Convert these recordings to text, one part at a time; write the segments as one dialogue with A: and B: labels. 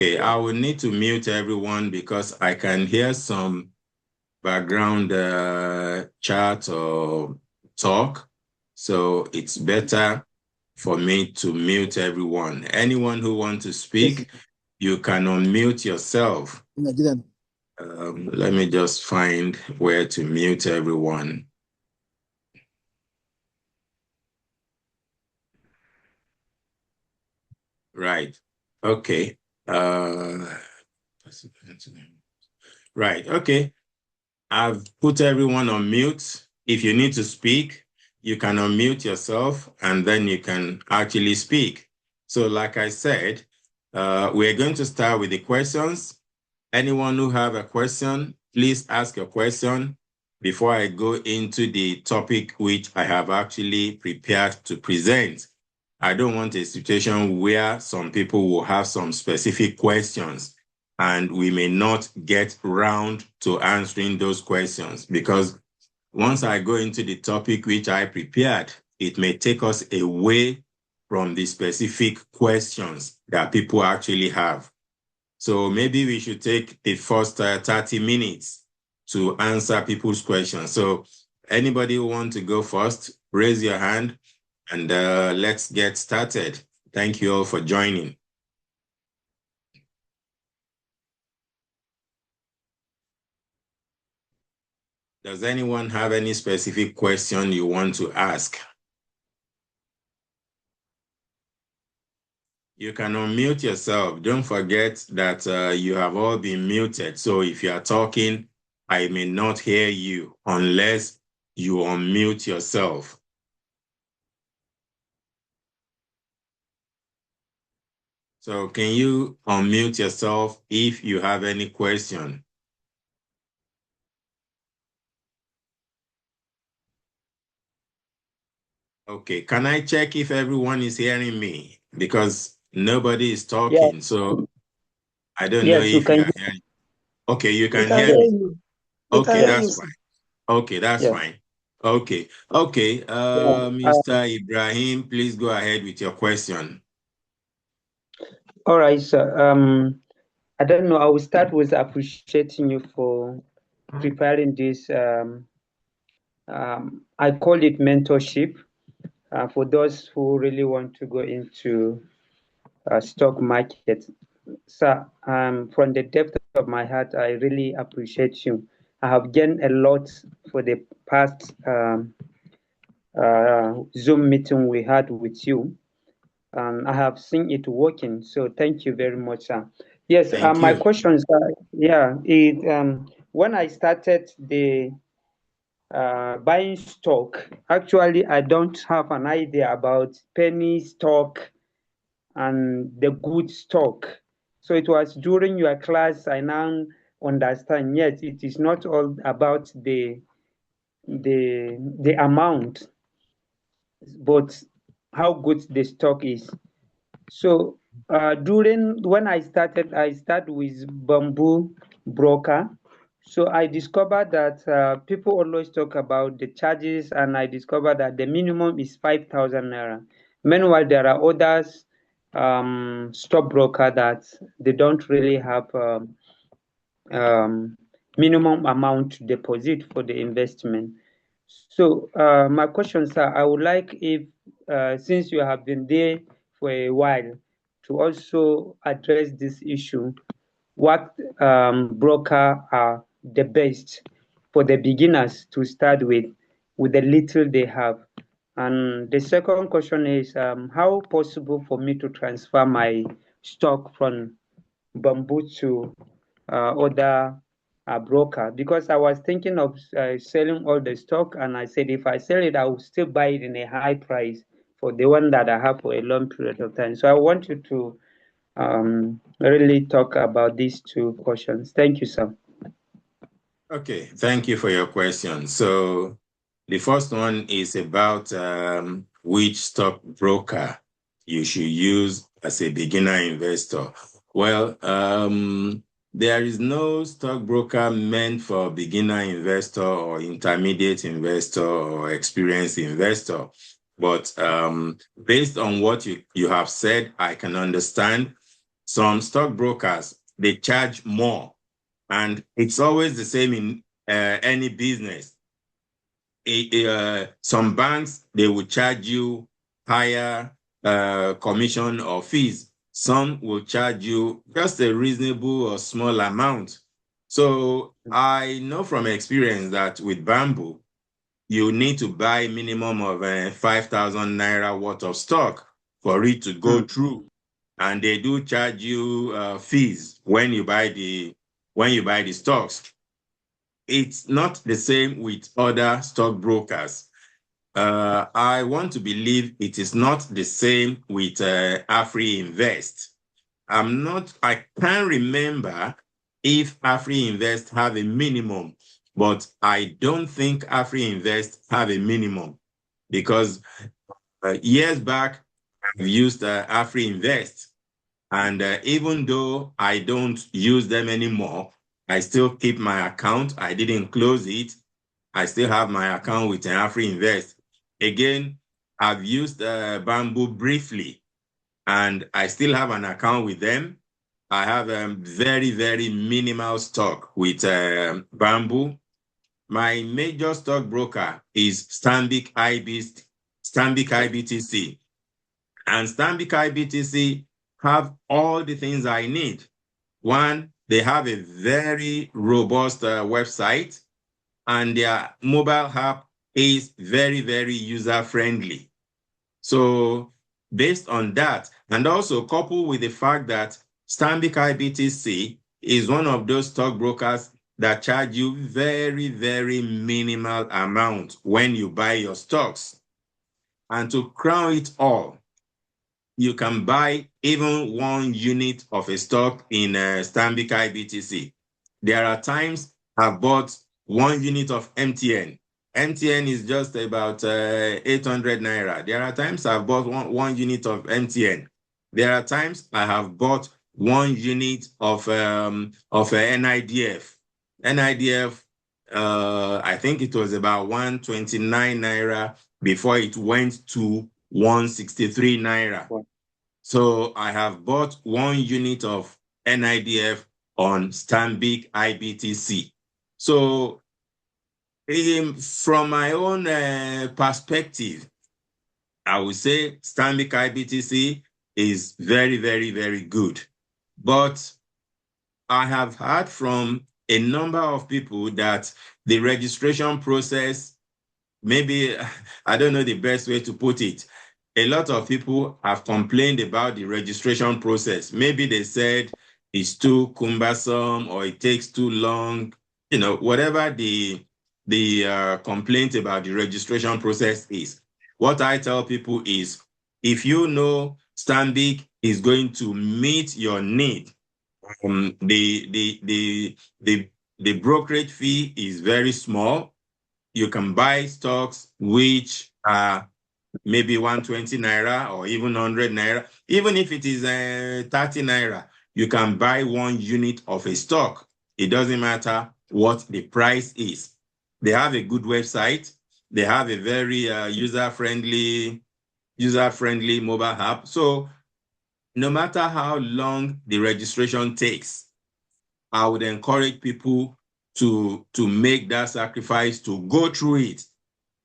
A: Okay, I will need to mute everyone because I can hear some background chat or talk. So it's better for me to mute everyone. Anyone who wants to speak, you can unmute yourself. Let me just find where to mute everyone. Right. Okay. Right. Okay. I've put everyone on mute. If you need to speak, you can unmute yourself and then you can actually speak. So like I said, we're going to start with the questions. Anyone who have a question, please ask a question before I go into the topic which I have actually prepared to present. I don't want a situation where some people will have some specific questions and we may not get round to answering those questions, because once I go into the topic which I prepared, it may take us away from the specific questions that people actually have. So maybe we should take the first 30 minutes to answer people's questions. So anybody who wants to go first, raise your hand and let's get started. Thank you all for joining. Does anyone have any specific question you want to ask? You can unmute yourself. Don't forget that you have all been muted. So if you are talking, I may not hear you unless you unmute yourself. So can you unmute yourself if you have any question? Okay, can I check if everyone is hearing me? Because nobody is talking,
B: Yes.
A: so I don't know
B: Yes, you
A: if you
B: can.
A: are hearing. Okay, you
C: We
A: can
C: can
A: hear
C: hear
A: me.
C: you. We can
A: Okay,
C: hear
A: that's
C: you.
A: fine. Okay, that's
B: Yes.
A: fine. Okay, okay.
B: Yeah.
A: Mr. Ibrahim, please go ahead with your question.
B: All right, sir. I don't know. I will start with appreciating you for preparing this. I call it mentorship for those who really want to go into stock market. Sir, from the depth of my heart, I really appreciate you. I have gained a lot for the past Zoom meeting we had with you. I have seen it working. So thank you very much, sir. Yes,
A: Thank
B: my
A: you.
B: questions are, when I started the buying stock, actually, I don't have an idea about penny stock and the good stock. So it was during your class I now understand. Yes, it is not all about the amount, but how good the stock is. So during when I started with Bamboo Broker. So I discovered that people always talk about the charges, and I discovered that the minimum is 5,000 naira. Meanwhile, there are others stockbroker that they don't really have minimum amount to deposit for the investment. So my question, sir, I would like if, since you have been there for a while, to also address this issue. What broker are the best for the beginners to start with the little they have? And the second question is, how possible for me to transfer my stock from Bamboo to other broker? Because I was thinking of selling all the stock, and I said if I sell it, I will still buy it in a high price for the one that I have for a long period of time. So I want you to really talk about these two questions. Thank you, sir.
A: Okay, thank you for your question. So the first one is about which stockbroker you should use as a beginner investor. Well, there is no stockbroker meant for beginner investor or intermediate investor or experienced investor. But based on what you have said, I can understand some stockbrokers, they charge more. And it's always the same in any business. Some banks, they will charge you higher commission or fees. Some will charge you just a reasonable or small amount. So I know from experience that with Bamboo, you need to buy minimum of 5,000 naira worth of stock for it to go through. And they do charge you fees when you buy the stocks. It's not the same with other stockbrokers. I want to believe it is not the same with Afri Invest. I can't remember if Afri Invest have a minimum, but I don't think Afri Invest have a minimum because years back, I've used Afri Invest. And even though I don't use them anymore, I still keep my account. I didn't close it. I still have my account with Afri Invest. Again, I've used Bamboo briefly, and I still have an account with them. I have very, very minimal stock with Bamboo. My major stockbroker is Stanbic IBTC. And Stanbic IBTC have all the things I need. One, they have a very robust website, and their mobile app is very, very user-friendly. So based on that, and also coupled with the fact that Stanbic IBTC is one of those stockbrokers that charge you very, very minimal amount when you buy your stocks. And to crown it all, you can buy even 1 unit of a stock in Stanbic IBTC. There are times I've bought 1 unit of MTN. MTN is just about 800 naira. There are times I've bought one unit of MTN. There are times I have bought 1 unit of NIDF. NIDF, I think it was about 129 naira before it went to 163 naira. So I have bought 1 unit of NIDF on Stanbic IBTC. So from my own perspective, I would say Stanbic IBTC is very, very, very good. But I have heard from a number of people that the registration process, maybe, I don't know the best way to put it. A lot of people have complained about the registration process. Maybe they said it's too cumbersome or it takes too long, whatever the complaint about the registration process is. What I tell people is, if you know Stanbic is going to meet your need, the brokerage fee is very small. You can buy stocks which are maybe 120 naira or even 100 naira. Even if it is 30 naira, you can buy 1 unit of a stock. It doesn't matter what the price is. They have a good website. They have a very user-friendly mobile app. So no matter how long the registration takes, I would encourage people to make that sacrifice to go through it,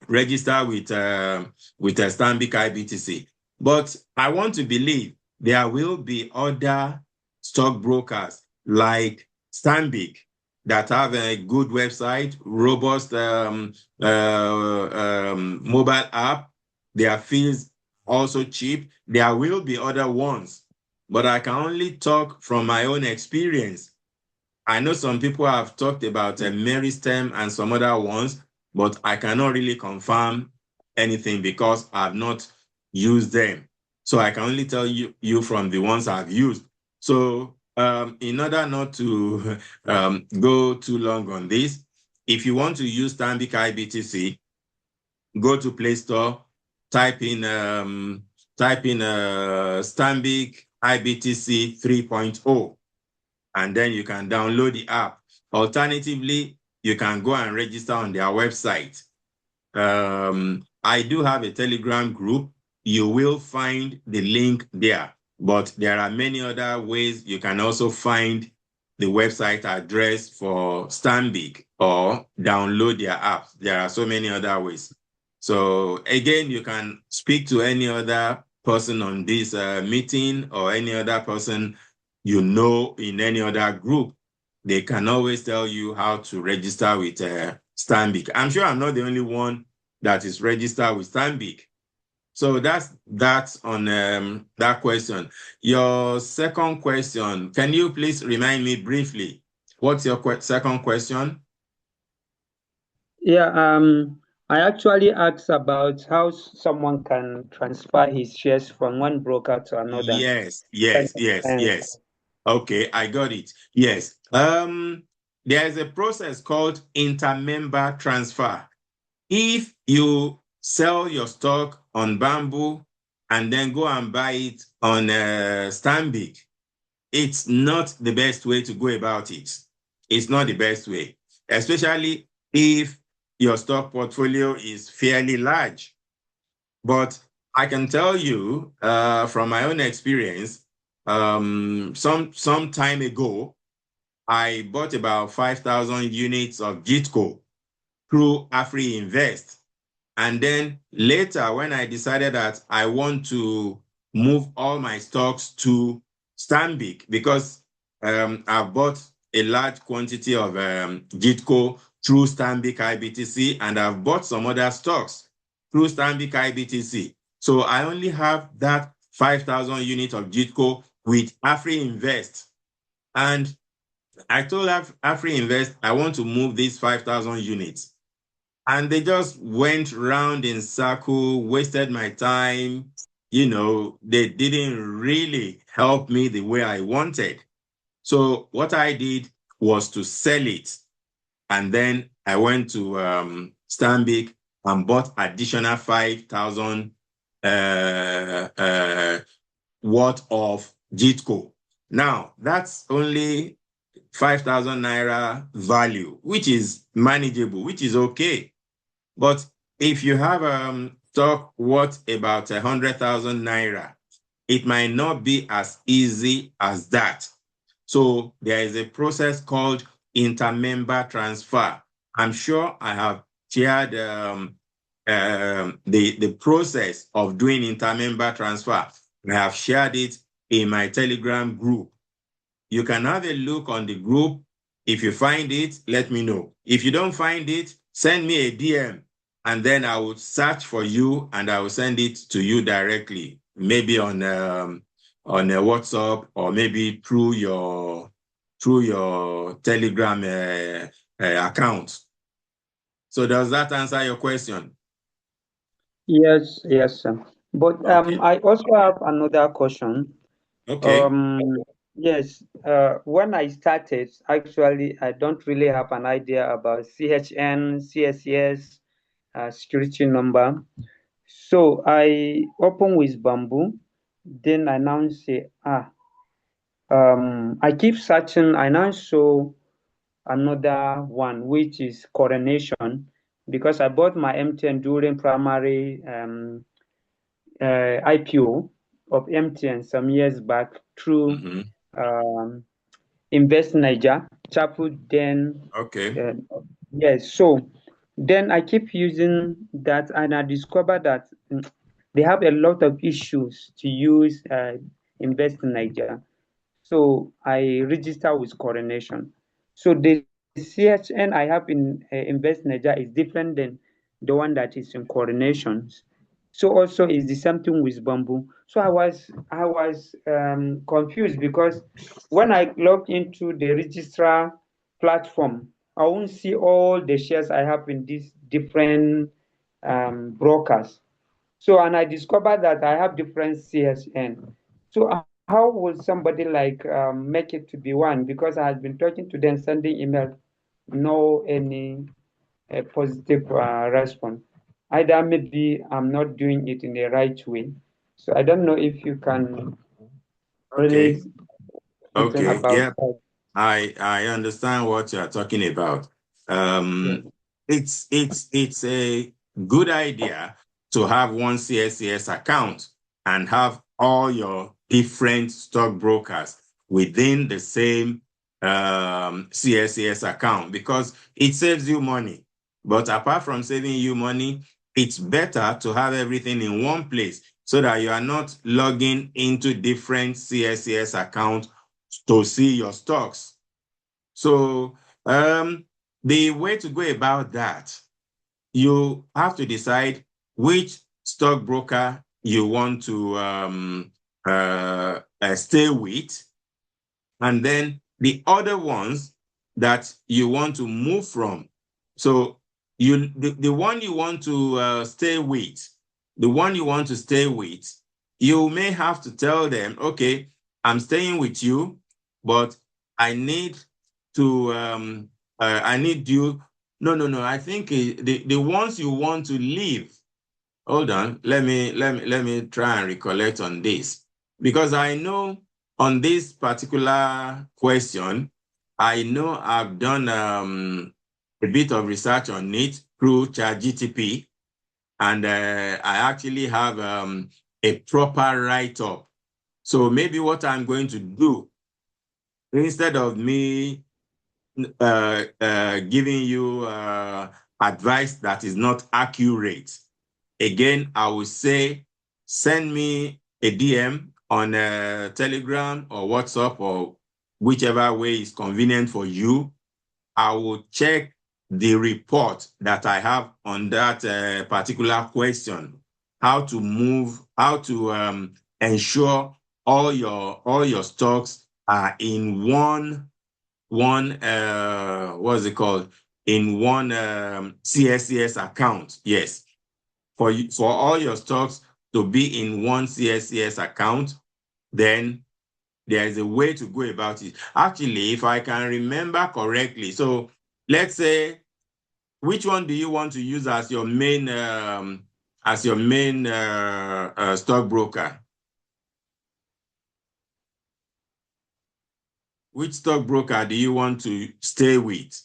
A: register with Stanbic IBTC. But I want to believe there will be other stockbrokers like Stanbic that have a good website, robust mobile app. Their fees also cheap. There will be other ones, but I can only talk from my own experience. I know some people have talked about Meristem and some other ones, but I cannot really confirm anything because I've not used them. So I can only tell you from the ones I've used. So in order not to go too long on this, if you want to use Stanbic IBTC, go to Play Store, type in Stanbic IBTC 3.0. And then you can download the app. Alternatively, you can go and register on their website. I do have a Telegram group. You will find the link there. but there are many other ways. You can also find the website address for Stanbic or download their apps. There are so many other ways. So again, you can speak to any other person on this meeting or any other person you know in any other group. They can always tell you how to register with Stanbic. I'm sure I'm not the only one that is registered with Stanbic. So that's on that question. Your second question, can you please remind me briefly? What's your second question?
B: Yeah, I actually asked about how someone can transfer his shares from one broker to another.
A: Yes,
B: Kind
A: yes,
B: of,
A: yes, yes. Okay, I got it. Yes. There's a process called intermember transfer. If you sell your stock on Bamboo and then go and buy it on Stanbic, it's not the best way to go about it. It's not the best way, especially if your stock portfolio is fairly large. But I can tell you from my own experience, some time ago, I bought about 5,000 units of Gitco through Afri Invest. And then later, when I decided that I want to move all my stocks to Stanbic, because I've bought a large quantity of Gitco through Stanbic IBTC, and I've bought some other stocks through Stanbic IBTC. So I only have that 5,000 units of Gitco with Afri Invest. And I told Afri Invest, I want to move these 5,000 units. And they just went round in circle, wasted my time. They didn't really help me the way I wanted. So what I did was to sell it. And then I went to Stanbic and bought additional 5,000 worth of Jitco. Now, that's only 5,000 naira value, which is manageable, which is okay. But if you have stock worth about 100,000 naira, it might not be as easy as that. So there is a process called intermember transfer. I'm sure I have shared the process of doing intermember transfer. I have shared it in my Telegram group. You can have a look on the group. If you find it, let me know. If you don't find it, send me a DM and then I will search for you and I will send it to you directly, maybe on a WhatsApp or maybe through your Telegram account. So does that answer your question?
B: yes, yes, sir. But
A: Okay.
B: I also have another question.
A: Okay.
B: Um, yes, when I started, actually, I don't really have an idea about CHN, CSCS, security number. So I open with Bamboo, then I now say, I keep searching. I now saw another one, which is Coronation, because I bought my MTN during primary IPO of MTN some years back through
A: Mm-hmm.
B: um, Invest Niger, Chapel, then
A: Okay.
B: uh, yes. So then I keep using that, and I discovered that they have a lot of issues to use Invest Niger. So I register with Coronation. So the CHN I have in Invest Niger is different than the one that is in Coronations. So also is the same thing with Bamboo. So I was confused because when I log into the registrar platform, I won't see all the shares I have in these different brokers. So, and I discovered that I have different CSN. So, how will somebody like make it to be one? Because I have been talking to them, sending email, no any positive response. Either maybe I'm not doing it in the right way. So, I don't know if you can
A: Okay.
B: really something
A: Okay.
B: about
A: Yeah.
B: that.
A: I understand what you are talking about.
B: Yeah.
A: It's a good idea to have one CSCS account and have all your different stockbrokers within the same CSCS account, because it saves you money. But apart from saving you money, it's better to have everything in one place so that you are not logging into different CSCS accounts to see your stocks. So the way to go about that, you have to decide which stockbroker you want to stay with, and then the other ones that you want to move from. So the one you want to stay with, you may have to tell them, okay, I'm staying with you, but I need to I need you. No. I think the ones you want to leave. Hold on. Let me try and recollect on this, because I know on this particular question, I know I've done a bit of research on it through ChatGTP, and I actually have a proper write-up. So maybe what I'm going to do, instead of me giving you advice that is not accurate, again, I will say, send me a DM on Telegram or WhatsApp or whichever way is convenient for you. I will check the report that I have on that particular question, how to ensure all your stocks are in what's it called? In one CSCS account. Yes. For all your stocks to be in one CSCS account, then there is a way to go about it. Actually, if I can remember correctly, so let's say, which one do you want to use as your main stockbroker? Which stockbroker do you want to stay with?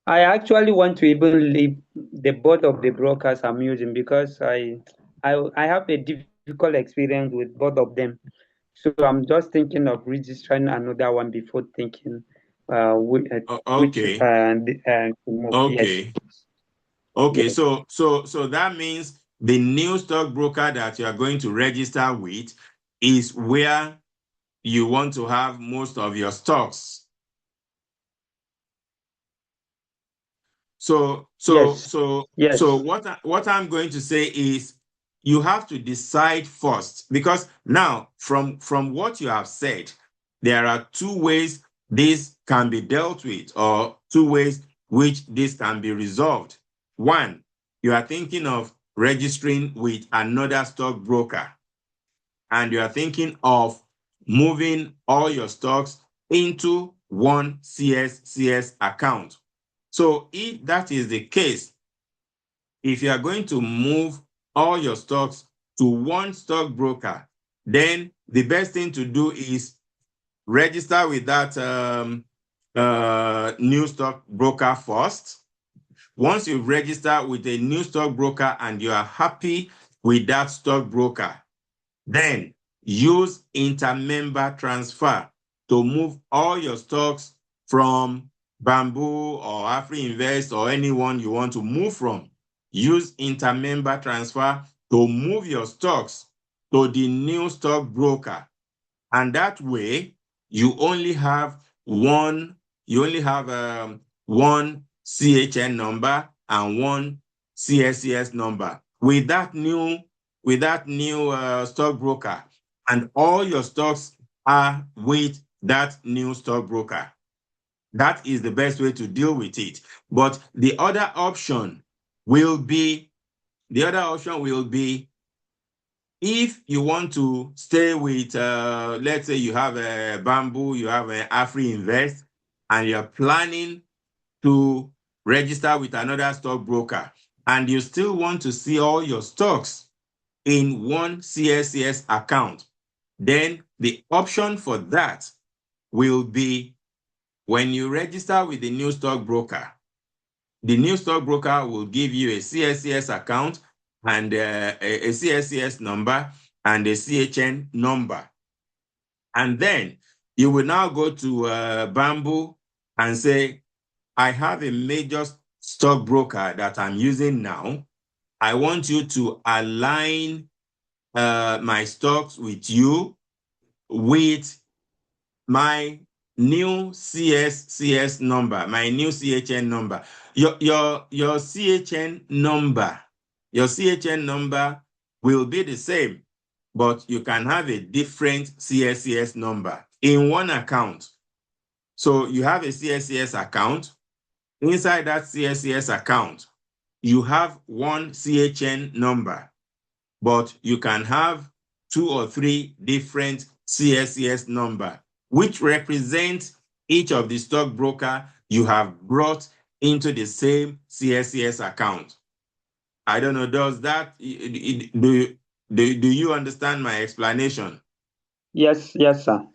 B: I actually want to even leave the both of the brokers I'm using, because I have a difficult experience with both of them. So I'm just thinking of registering another one before thinking which
A: Okay,
B: to move. Yes.
A: okay, okay.
B: Yes.
A: So that means the new stockbroker that you are going to register with is where you want to have most of your stocks. So, so,
B: Yes.
A: so, so
B: Yes.
A: what I'm going to say is, you have to decide first, because now from what you have said, there are two ways this can be dealt with, or two ways which this can be resolved. One, you are thinking of registering with another stockbroker, and you are thinking of moving all your stocks into one CSCS account. So if that is the case, if you are going to move all your stocks to one stockbroker, then the best thing to do is register with that new stockbroker first. Once you register with a new stockbroker and you are happy with that stockbroker, then use intermember transfer to move all your stocks from Bamboo or AfriInvest or anyone you want to move from. Use intermember transfer to move your stocks to the new stockbroker. And that way, you only have one CHN number and one CSCS number. With that new stockbroker, and all your stocks are with that new stockbroker. That is the best way to deal with it. But the other option will be if you want to stay with, let's say you have a Bamboo, you have an AfriInvest, and you're planning to register with another stockbroker, and you still want to see all your stocks in one CSCS account, then the option for that will be, when you register with the new stockbroker, the new stockbroker will give you a CSCS account and a CSCS number, and the CHN number. And then you will now go to Bamboo and say, I have a major stockbroker that I'm using now. I want you to align my stocks with you with my new CSCS number, my new CHN number. Your CHN number, your CHN number will be the same, but you can have a different CSCS number in one account. So you have a CSCS account. Inside that CSCS account, you have one CHN number, but you can have 2 or 3 different CSCS number, which represents each of the stockbroker you have brought into the same CSCS account. I don't know, does that, do you understand my explanation?
B: Yes, yes, sir.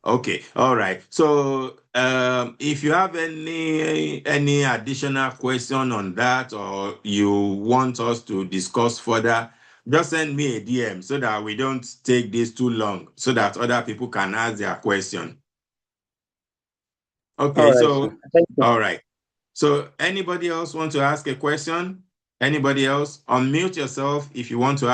A: Okay, all right. So if you have any additional question on that, or you want us to discuss further, just send me a DM so that we don't take this too long, so that other people can ask their question.
B: All
A: Okay,
B: right,
A: so
B: sir. Thank you.
A: all right. So anybody else want to ask a question? Anybody else? Unmute yourself if you want to ask.